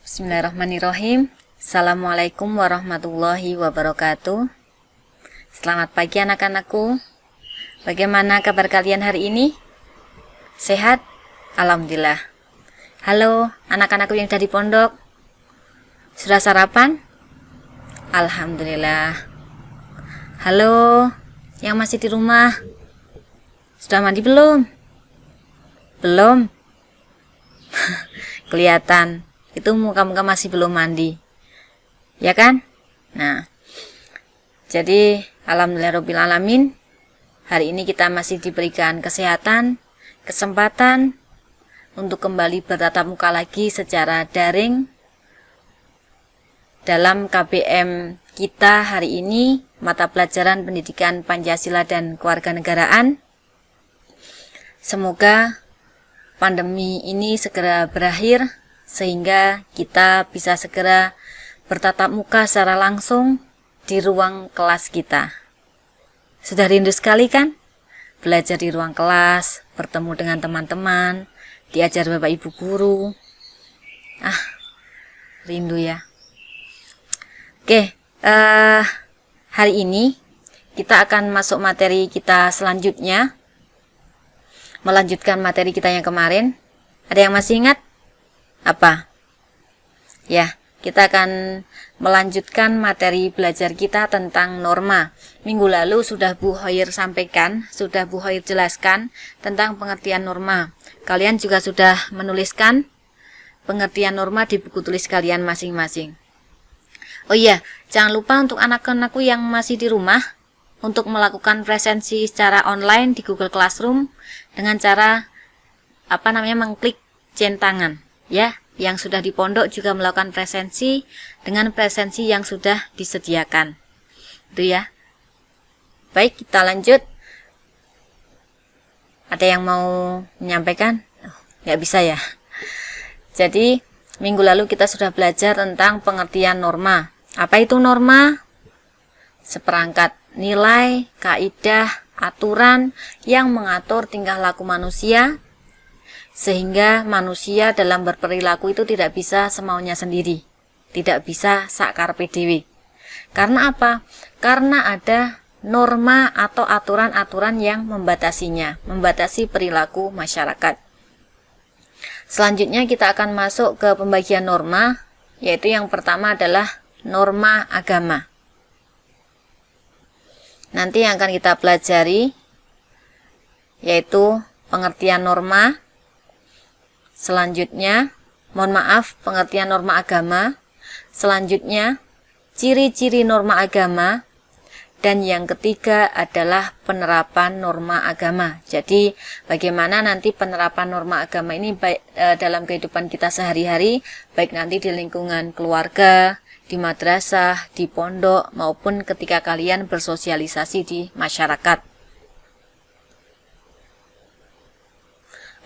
Bismillahirrahmanirrahim. Assalamualaikum warahmatullahi wabarakatuh. Selamat pagi anak-anakku. Bagaimana kabar kalian hari ini? Sehat? Alhamdulillah. Halo anak-anakku yang ada di pondok. Sudah sarapan? Alhamdulillah. Halo yang masih di rumah. Sudah mandi belum? Belum? Kelihatan itu muka-muka masih belum mandi, ya kan? Nah, jadi alhamdulillahirobbilalamin, hari ini kita masih diberikan kesehatan, kesempatan untuk kembali bertatap muka lagi secara daring dalam KBM kita hari ini, mata pelajaran pendidikan Pancasila dan Kewarganegaraan. Semoga pandemi ini segera berakhir sehingga kita bisa segera bertatap muka secara langsung di ruang kelas kita. Sudah rindu sekali kan? Belajar di ruang kelas, bertemu dengan teman-teman, diajar Bapak Ibu guru. Rindu ya. Oke, hari ini kita akan masuk materi kita selanjutnya. Melanjutkan materi kita yang kemarin. Ada yang masih ingat? Apa? Ya, kita akan melanjutkan materi belajar kita tentang norma. Minggu lalu sudah Bu Hoir sampaikan, sudah Bu Hoir jelaskan tentang pengertian norma. Kalian juga sudah menuliskan pengertian norma di buku tulis kalian masing-masing. Oh iya, jangan lupa untuk anak-anakku yang masih di rumah untuk melakukan presensi secara online di Google Classroom dengan cara mengklik centangan. Ya, yang sudah di pondok juga melakukan presensi dengan presensi yang sudah disediakan. Itu ya. Baik, kita lanjut. Ada yang mau menyampaikan? Nggak bisa ya. Jadi, minggu lalu kita sudah belajar tentang pengertian norma. Apa itu norma? Seperangkat nilai, kaidah, aturan yang mengatur tingkah laku manusia, sehingga manusia dalam berperilaku itu tidak bisa semaunya sendiri, tidak bisa sak karepe dhewe. Karena apa? Karena ada norma atau aturan-aturan yang membatasinya, membatasi perilaku masyarakat. Selanjutnya kita akan masuk ke pembagian norma, yaitu yang pertama adalah norma agama. Nanti yang akan kita pelajari yaitu pengertian norma. Selanjutnya, pengertian norma agama. Selanjutnya, ciri-ciri norma agama. Dan yang ketiga adalah penerapan norma agama. Jadi, bagaimana nanti penerapan norma agama ini baik dalam kehidupan kita sehari-hari, baik nanti di lingkungan keluarga, di madrasah, di pondok, maupun ketika kalian bersosialisasi di masyarakat.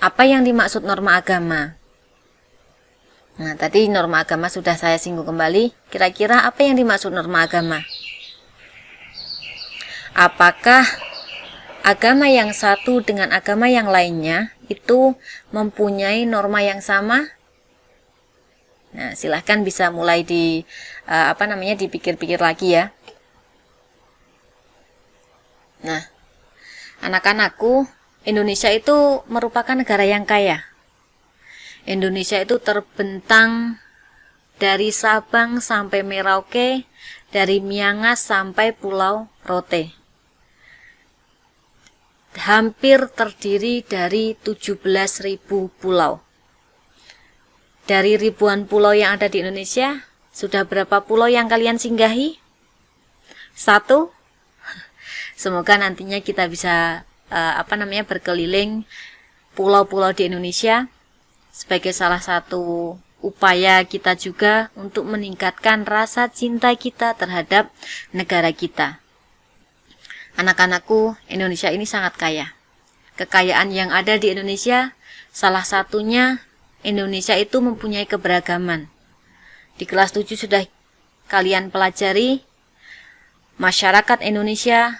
Apa yang dimaksud norma agama? Nah, tadi norma agama sudah saya singgung kembali. Kira-kira apa yang dimaksud norma agama? Apakah agama yang satu dengan agama yang lainnya itu mempunyai norma yang sama? Nah, silahkan bisa mulai dipikir-pikir lagi ya. Nah, anak-anakku, Indonesia itu merupakan negara yang kaya. Indonesia itu terbentang dari Sabang sampai Merauke, dari Miangas sampai Pulau Rote. Hampir terdiri dari 17.000 pulau. Dari ribuan pulau yang ada di Indonesia, sudah berapa pulau yang kalian singgahi? 1? Semoga nantinya kita bisa berkeliling pulau-pulau di Indonesia sebagai salah satu upaya kita juga untuk meningkatkan rasa cinta kita terhadap negara kita. Anak-anakku, Indonesia ini sangat kaya. Kekayaan yang ada di Indonesia, salah satunya Indonesia itu mempunyai keberagaman. Di kelas 7 sudah kalian pelajari, masyarakat Indonesia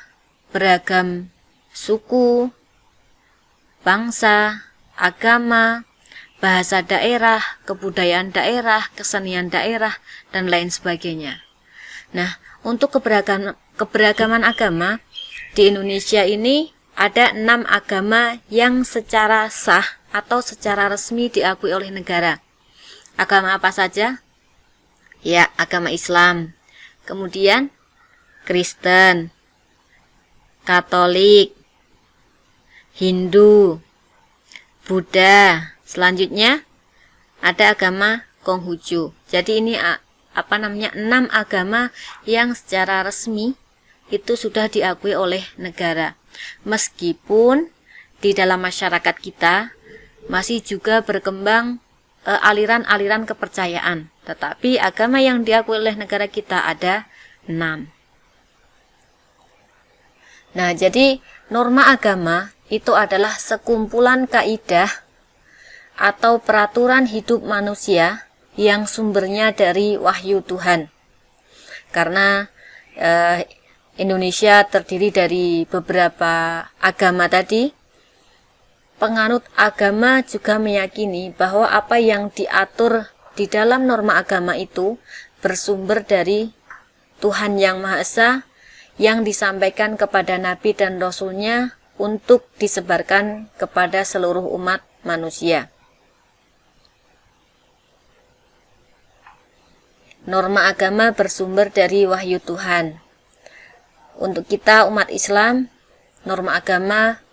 beragam suku, bangsa, agama, bahasa daerah, kebudayaan daerah, kesenian daerah, dan lain sebagainya. Nah, untuk keberagaman agama di Indonesia ini ada 6 agama yang secara sah atau secara resmi diakui oleh negara. Agama apa saja? Ya, agama Islam, kemudian Kristen, Katolik, Hindu, Buddha. Selanjutnya ada agama Konghucu. Jadi ini 6 agama yang secara resmi itu sudah diakui oleh negara. Meskipun di dalam masyarakat kita masih juga berkembang aliran-aliran kepercayaan, tetapi agama yang diakui oleh negara kita ada 6. Nah, jadi norma agama itu adalah sekumpulan kaidah atau peraturan hidup manusia yang sumbernya dari wahyu Tuhan. Karena Indonesia terdiri dari beberapa agama tadi, penganut agama juga meyakini bahwa apa yang diatur di dalam norma agama itu bersumber dari Tuhan Yang Maha Esa yang disampaikan kepada Nabi dan Rasul-Nya untuk disebarkan kepada seluruh umat manusia. Norma agama bersumber dari wahyu Tuhan. Untuk kita umat Islam, norma agama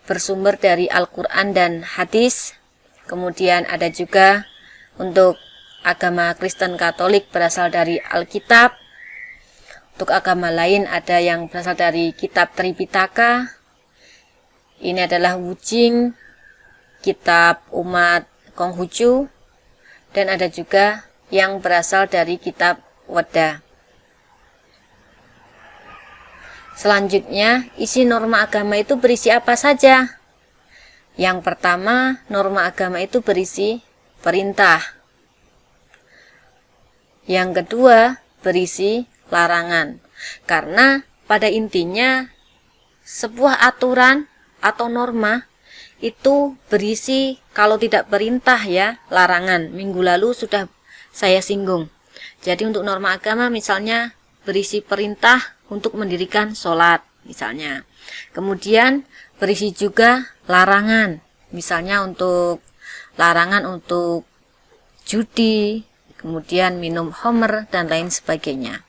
bersumber dari Al-Quran dan hadis. Kemudian ada juga untuk agama Kristen Katolik berasal dari Alkitab. Untuk agama lain ada yang berasal dari kitab Tripitaka. Ini adalah Wujing, kitab umat Konghucu. Dan ada juga yang berasal dari kitab Weda. Selanjutnya, isi norma agama itu berisi apa saja? Yang pertama, norma agama itu berisi perintah. Yang kedua, berisi larangan. Karena pada intinya, sebuah aturan atau norma itu berisi, kalau tidak perintah ya, larangan. Minggu lalu sudah saya singgung. Jadi untuk norma agama misalnya berisi perintah untuk mendirikan sholat misalnya. Kemudian berisi juga larangan, misalnya untuk larangan untuk judi, kemudian minum khamr dan lain sebagainya.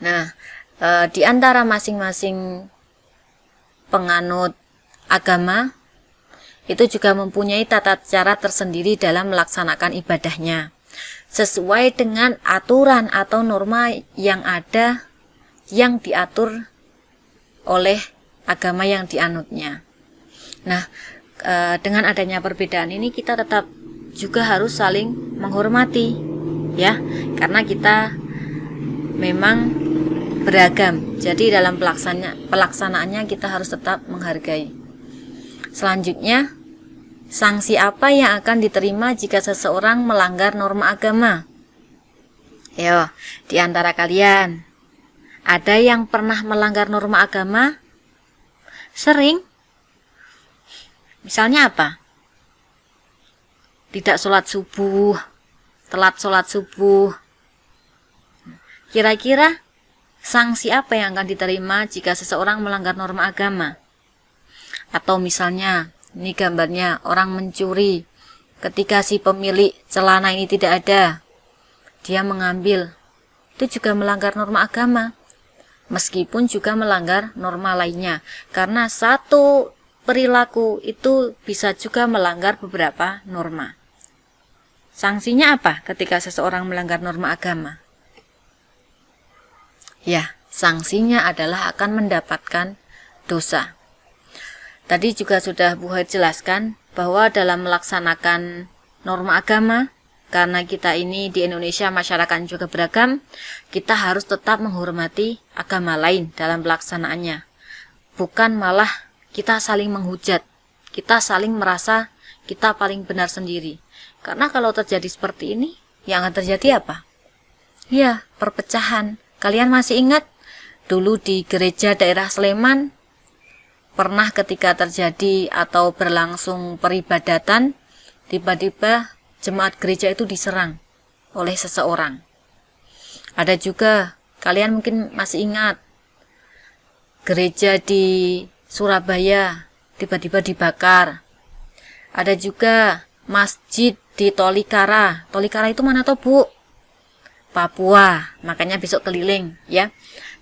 Nah, di antara masing-masing penganut agama itu juga mempunyai tata cara tersendiri dalam melaksanakan ibadahnya, sesuai dengan aturan atau norma yang ada yang diatur oleh agama yang dianutnya. Nah, dengan adanya perbedaan ini kita tetap juga harus saling menghormati, ya, karena kita memang beragam. Jadi dalam pelaksanaannya kita harus tetap menghargai. Selanjutnya, sanksi apa yang akan diterima jika seseorang melanggar norma agama? Yo, di antara kalian, ada yang pernah melanggar norma agama? Sering? Misalnya apa? Tidak sholat subuh, telat sholat subuh. Kira-kira sanksi apa yang akan diterima jika seseorang melanggar norma agama? Atau misalnya, ini gambarnya orang mencuri. Ketika si pemilik celana ini tidak ada, dia mengambil. Itu juga melanggar norma agama. Meskipun juga melanggar norma lainnya. Karena satu perilaku itu bisa juga melanggar beberapa norma. Sanksinya apa ketika seseorang melanggar norma agama? Ya, sanksinya adalah akan mendapatkan dosa. Tadi juga sudah Bu Haid jelaskan bahwa dalam melaksanakan norma agama, karena kita ini di Indonesia masyarakat juga beragam, kita harus tetap menghormati agama lain dalam pelaksanaannya. Bukan malah kita saling menghujat, kita saling merasa kita paling benar sendiri. Karena kalau terjadi seperti ini, yang akan terjadi apa? Ya, perpecahan. Kalian masih ingat dulu di gereja daerah Sleman, pernah ketika terjadi atau berlangsung peribadatan, tiba-tiba jemaat gereja itu diserang oleh seseorang. Ada juga, kalian mungkin masih ingat, gereja di Surabaya tiba-tiba dibakar. Ada juga masjid di Tolikara. Tolikara itu mana toh, Bu? Papua. Makanya besok keliling ya.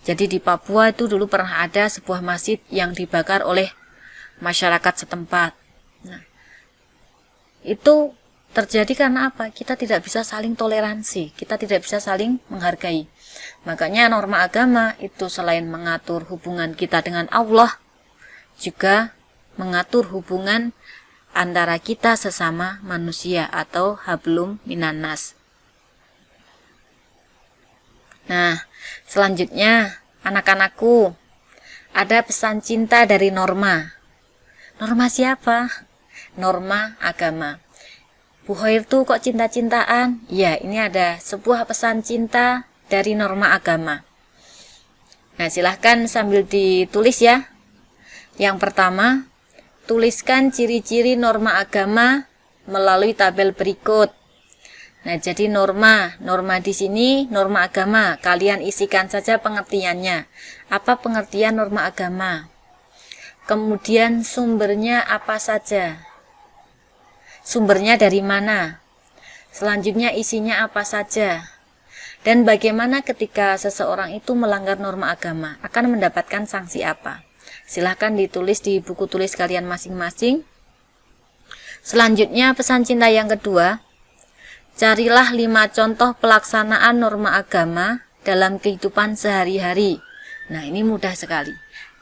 Jadi di Papua itu dulu pernah ada sebuah masjid yang dibakar oleh masyarakat setempat. Nah, itu terjadi karena apa? Kita tidak bisa saling toleransi, kita tidak bisa saling menghargai. Makanya norma agama itu selain mengatur hubungan kita dengan Allah, juga mengatur hubungan antara kita sesama manusia atau hablum minannas. Nah, selanjutnya anak-anakku, ada pesan cinta dari Norma. Norma siapa? Norma agama. Bu Hoir tuh kok cinta-cintaan? Ya, ini ada sebuah pesan cinta dari Norma agama. Nah, silahkan sambil ditulis ya. Yang pertama, tuliskan ciri-ciri norma agama melalui tabel berikut. Nah, jadi norma di sini norma agama. Kalian isikan saja pengertiannya. Apa pengertian norma agama? Kemudian sumbernya apa saja? Sumbernya dari mana? Selanjutnya isinya apa saja? Dan bagaimana ketika seseorang itu melanggar norma agama? Akan mendapatkan sanksi apa? Silahkan ditulis di buku tulis kalian masing-masing. Selanjutnya pesan cinta yang kedua. Carilah 5 contoh pelaksanaan norma agama dalam kehidupan sehari-hari. Nah, ini mudah sekali.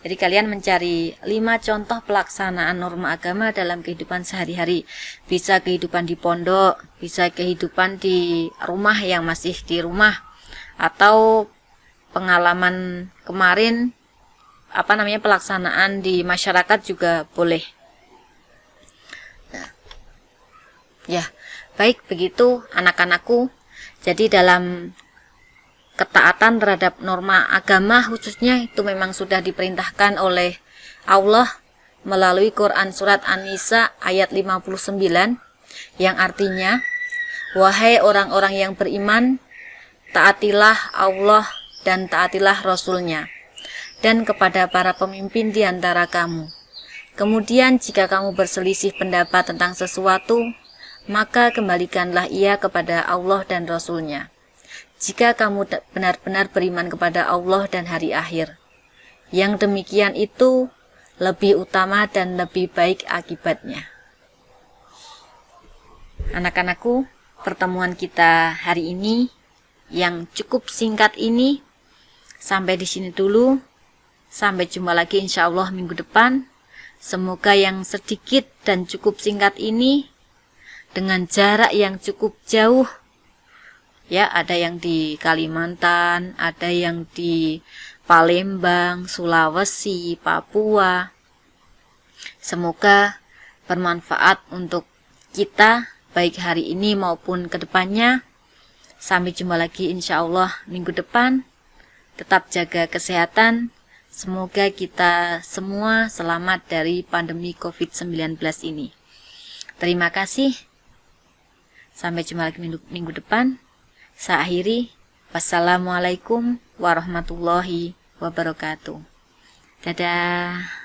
Jadi kalian mencari 5 contoh pelaksanaan norma agama dalam kehidupan sehari-hari. Bisa kehidupan di pondok, bisa kehidupan di rumah yang masih di rumah, atau pengalaman kemarin pelaksanaan di masyarakat juga boleh. Nah, ya. Baik, begitu anak-anakku. Jadi dalam ketaatan terhadap norma agama khususnya itu memang sudah diperintahkan oleh Allah melalui Quran surat An-Nisa ayat 59 yang artinya, wahai orang-orang yang beriman, taatilah Allah dan taatilah Rasul-Nya dan kepada para pemimpin di antara kamu. Kemudian jika kamu berselisih pendapat tentang sesuatu, maka kembalikanlah ia kepada Allah dan Rasul-Nya. Jika kamu benar-benar beriman kepada Allah dan hari akhir, yang demikian itu lebih utama dan lebih baik akibatnya. Anak-anakku, pertemuan kita hari ini yang cukup singkat ini sampai di sini dulu. Sampai jumpa lagi insya Allah minggu depan. Semoga yang sedikit dan cukup singkat ini dengan jarak yang cukup jauh, ya, ada yang di Kalimantan, ada yang di Palembang, Sulawesi, Papua. Semoga bermanfaat untuk kita baik hari ini maupun kedepannya. Sampai jumpa lagi insya Allah minggu depan. Tetap jaga kesehatan. Semoga kita semua selamat dari pandemi COVID-19 ini. Terima kasih. Sampai jumpa lagi minggu depan. Saya akhiri. Wassalamualaikum warahmatullahi wabarakatuh. Dadah.